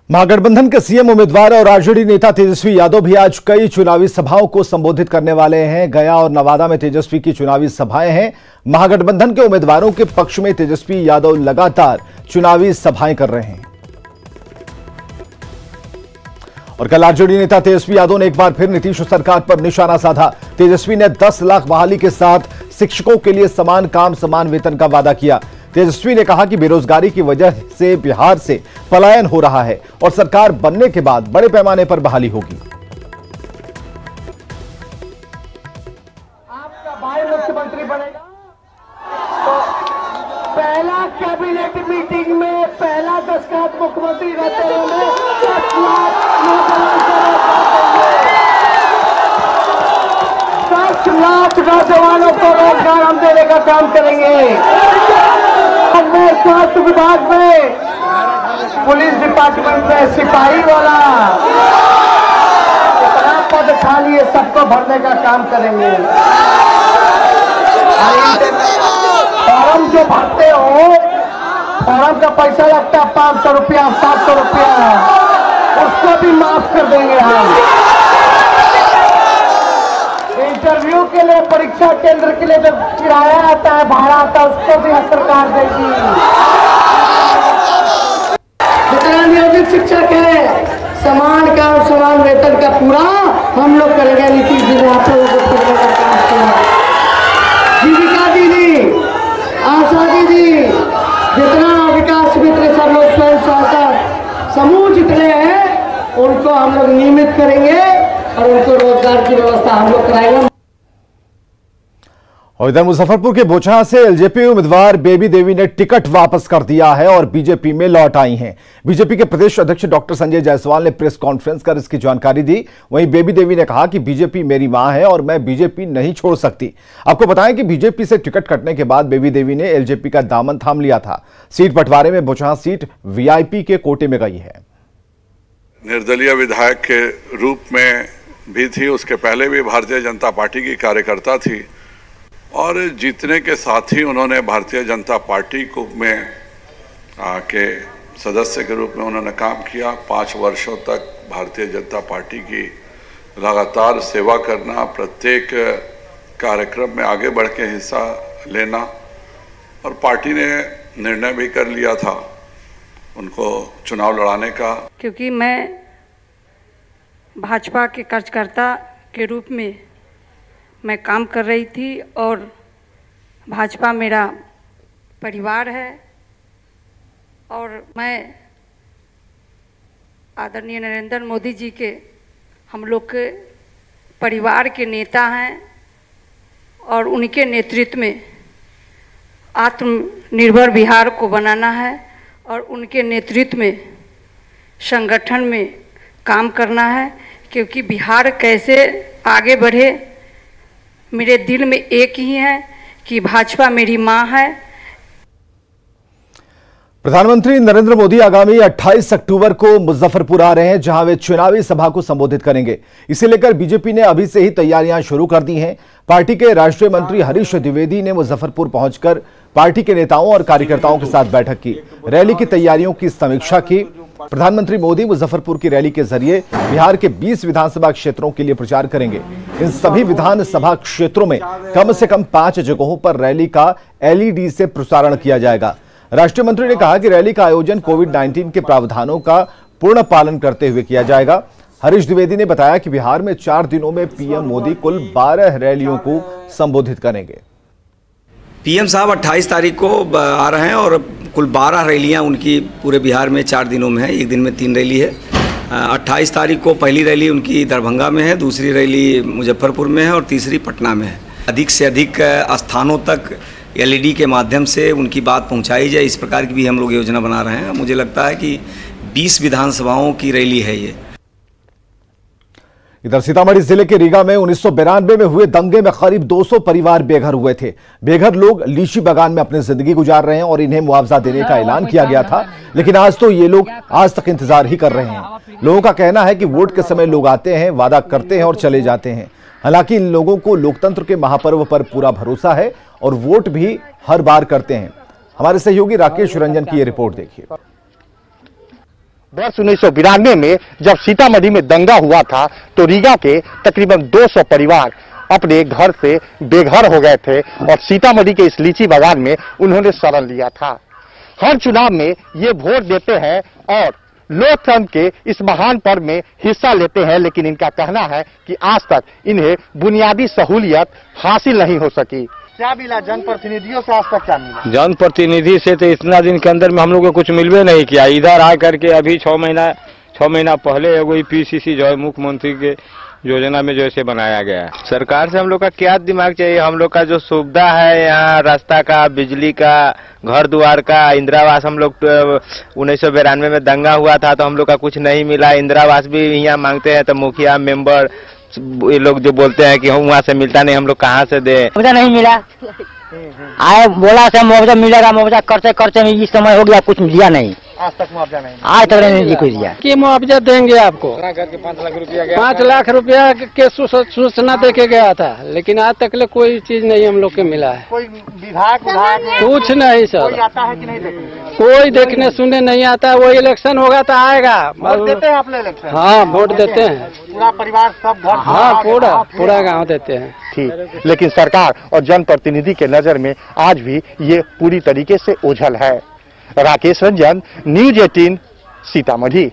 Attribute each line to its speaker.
Speaker 1: महागठबंधन के सीएम उम्मीदवार और आरजेडी नेता तेजस्वी यादव भी आज कई चुनावी सभाओं को संबोधित करने वाले हैं। गया और नवादा में तेजस्वी की चुनावी सभाएं हैं। महागठबंधन के उम्मीदवारों के पक्ष में तेजस्वी यादव लगातार चुनावी सभाएं कर रहे हैं और कल आरजेडी नेता तेजस्वी यादव ने एक बार फिर नीतीश सरकार पर निशाना साधा। तेजस्वी ने 10 लाख बहाली के साथ शिक्षकों के लिए समान काम समान वेतन का वादा किया। तेजस्वी ने कहा कि बेरोजगारी की वजह से बिहार से पलायन हो रहा है और सरकार बनने के बाद बड़े पैमाने पर बहाली होगी।
Speaker 2: आपका भाई मुख्यमंत्री बनेगा तो पहला कैबिनेट मीटिंग में पहला दस्तखत मुख्यमंत्री रहते हुए 10 लाख नौजवानों को रोजगार हम देने का काम करेंगे। स्वास्थ्य विभाग में, पुलिस डिपार्टमेंट में सिपाही वाला इतना पद खाली है, सबको भरने का काम करेंगे। फॉर्म जो भरते हो, फॉर्म का पैसा लगता है 500 रुपया 700 रुपया, उसको भी माफ कर देंगे हम। इंटरव्यू के लिए, परीक्षा केंद्र के लिए जो किराया आता है, भाड़ा आता है, उसको भी सरकार देगी। जितना नियोजित शिक्षक है, समान काम समान वेतन का पूरा हम लोग करेंगे। नीतीश जी ने आप लोगों को करने का काम किया। जीविका दीदी, आशा दीदी, जितना विकास मित्र सब लोग स्वयं सहायता समूह जितने हैं, उनको हम लोग नियमित करेंगे और उनको रोजगार की व्यवस्था हम लोग कराएंगे।
Speaker 1: और इधर मुजफ्फरपुर के बोचहा से एलजेपी उम्मीदवार बेबी देवी ने टिकट वापस कर दिया है और बीजेपी में लौट आई हैं। बीजेपी के प्रदेश अध्यक्ष डॉक्टर संजय जायसवाल ने प्रेस कॉन्फ्रेंस कर इसकी जानकारी दी। वहीं बेबी देवी ने कहा कि बीजेपी मेरी मां है और मैं बीजेपी नहीं छोड़ सकती। आपको बताएं कि बीजेपी से टिकट कटने के बाद बेबी देवी ने एलजेपी का दामन थाम लिया था। सीट बंटवारे में बोचहा सीट वीआईपी के कोटे में गई है।
Speaker 3: निर्दलीय विधायक के रूप में भी थी, उसके पहले भी भारतीय जनता पार्टी की कार्यकर्ता थी और जीतने के साथ ही उन्होंने भारतीय जनता पार्टी को में के सदस्य के रूप में उन्होंने काम किया। 5 वर्षों तक भारतीय जनता पार्टी की लगातार सेवा करना, प्रत्येक कार्यक्रम में आगे बढ़ के हिस्सा लेना, और पार्टी ने निर्णय भी कर लिया था उनको चुनाव लड़ाने का।
Speaker 4: क्योंकि मैं भाजपा के कार्यकर्ता के रूप में मैं काम कर रही थी और भाजपा मेरा परिवार है और मैं आदरणीय नरेंद्र मोदी जी के, हम लोग के परिवार के नेता हैं और उनके नेतृत्व में आत्मनिर्भर बिहार को बनाना है और उनके नेतृत्व में संगठन में काम करना है। क्योंकि बिहार कैसे आगे बढ़े, मेरे दिल में एक ही है कि भाजपा मेरी मां है।
Speaker 1: प्रधानमंत्री नरेंद्र मोदी आगामी 28 अक्टूबर को मुजफ्फरपुर आ रहे हैं, जहां वे चुनावी सभा को संबोधित करेंगे। इसे लेकर बीजेपी ने अभी से ही तैयारियां शुरू कर दी हैं। पार्टी के राष्ट्रीय मंत्री हरीश द्विवेदी ने मुजफ्फरपुर पहुंचकर पार्टी के नेताओं और कार्यकर्ताओं के साथ बैठक की, रैली की तैयारियों की समीक्षा की। प्रधानमंत्री मोदी मुजफ्फरपुर की रैली के जरिए बिहार के 20 विधानसभा क्षेत्रों के लिए प्रचार करेंगे। इन सभी विधानसभा क्षेत्रों में कम से कम 5 जगहों पर रैली का एलईडी से प्रसारण किया जाएगा। राष्ट्रीय मंत्री ने कहा कि रैली का आयोजन कोविड-19 के प्रावधानों का पूर्ण पालन करते हुए किया जाएगा। हरीश द्विवेदी ने बताया कि बिहार में 4 दिनों में पीएम मोदी कुल 12 रैलियों को संबोधित करेंगे।
Speaker 5: पीएम साहब 28 तारीख को आ रहे हैं और कुल 12 रैलियां उनकी पूरे बिहार में 4 दिनों में है। एक दिन में 3 रैली है। 28 तारीख को पहली रैली उनकी दरभंगा में है, दूसरी रैली मुजफ्फरपुर में है और तीसरी पटना में है। अधिक से अधिक स्थानों तक एलईडी के माध्यम से उनकी बात पहुंचाई जाए, इस प्रकार की भी हम लोग योजना बना रहे हैं। मुझे लगता है कि 20 विधानसभाओं की रैली है ये।
Speaker 1: इधर सीतामढ़ी जिले के रीगा में 1992 में हुए दंगे में करीब 200 परिवार बेघर हुए थे। बेघर लोग लीची बागान में अपनी जिंदगी गुजार रहे हैं और इन्हें मुआवजा देने का ऐलान किया गया था, लेकिन आज तो ये लोग आज तक इंतजार ही कर रहे हैं। लोगों का कहना है कि वोट के समय लोग आते हैं, वादा करते हैं और चले जाते हैं। हालांकि इन लोगों को लोकतंत्र के महापर्व पर पूरा भरोसा है और वोट भी हर बार करते हैं। हमारे सहयोगी राकेश रंजन की ये रिपोर्ट देखिए।
Speaker 6: वर्ष 1992 में जब सीतामढ़ी में दंगा हुआ था तो रीगा के तकरीबन 200 परिवार अपने घर से बेघर हो गए थे और सीतामढ़ी के इस लीची बागान में उन्होंने शरण लिया था। हर चुनाव में ये वोट देते हैं और लोकतंत्र के इस महान पर्व में हिस्सा लेते हैं, लेकिन इनका कहना है कि आज तक इन्हें बुनियादी सहूलियत हासिल नहीं हो सकी। क्या मिला जनप्रतिनिधियों से, आज तक क्या मिला?
Speaker 7: जनप्रतिनिधि से तो इतना दिन के अंदर में हम लोग को कुछ मिलवे नहीं किया। इधर आ करके अभी 6 महीना पहले वही PCC जो है मुख्यमंत्री के योजना में जैसे बनाया गया है। सरकार से हम लोग का क्या दिमाग चाहिए? हम लोग का जो सुविधा है यहाँ रास्ता का, बिजली का, घर द्वार का, इंदिरा आवास, हम लोग 1992 में दंगा हुआ था तो हम लोग का कुछ नहीं मिला। इंदिरा आवास भी यहाँ मांगते हैं तो मुखिया मेंबर ये लोग जो बोलते हैं कि हम वहाँ से मिलता नहीं, हम लोग कहाँ से दे?
Speaker 8: मुआवजा नहीं मिला। आए बोला से मुआवजा मिलेगा, मुआवजा करते करते में इस समय हो गया, कुछ दिया नहीं।
Speaker 6: आज तक मुआवजा नहीं,
Speaker 8: आज तक नहीं कोई दिया।
Speaker 2: कि मुआवजा देंगे आपको?
Speaker 7: 5 लाख रुपया गया,
Speaker 2: 5 लाख रुपया के सूचना देके गया था, लेकिन आज तक कोई चीज नहीं हम लोग के मिला है।
Speaker 6: कोई विधायक
Speaker 2: कुछ नहीं सर,
Speaker 6: कोई आता है कि नहीं देखने?
Speaker 2: कोई देखने सुनने नहीं आता। वो इलेक्शन होगा तो आएगा।
Speaker 6: वोट देते हैं अपने इलेक्शन?
Speaker 2: हाँ, वोट देते हैं।
Speaker 6: पूरा परिवार सब घर?
Speaker 2: हाँ, पूरा गांव देते हैं।
Speaker 6: ठीक, लेकिन सरकार और जनप्रतिनिधि के नजर में आज भी ये पूरी तरीके से ओझल है। राकेश रंजन, न्यूज़ 18, सीतामढ़ी।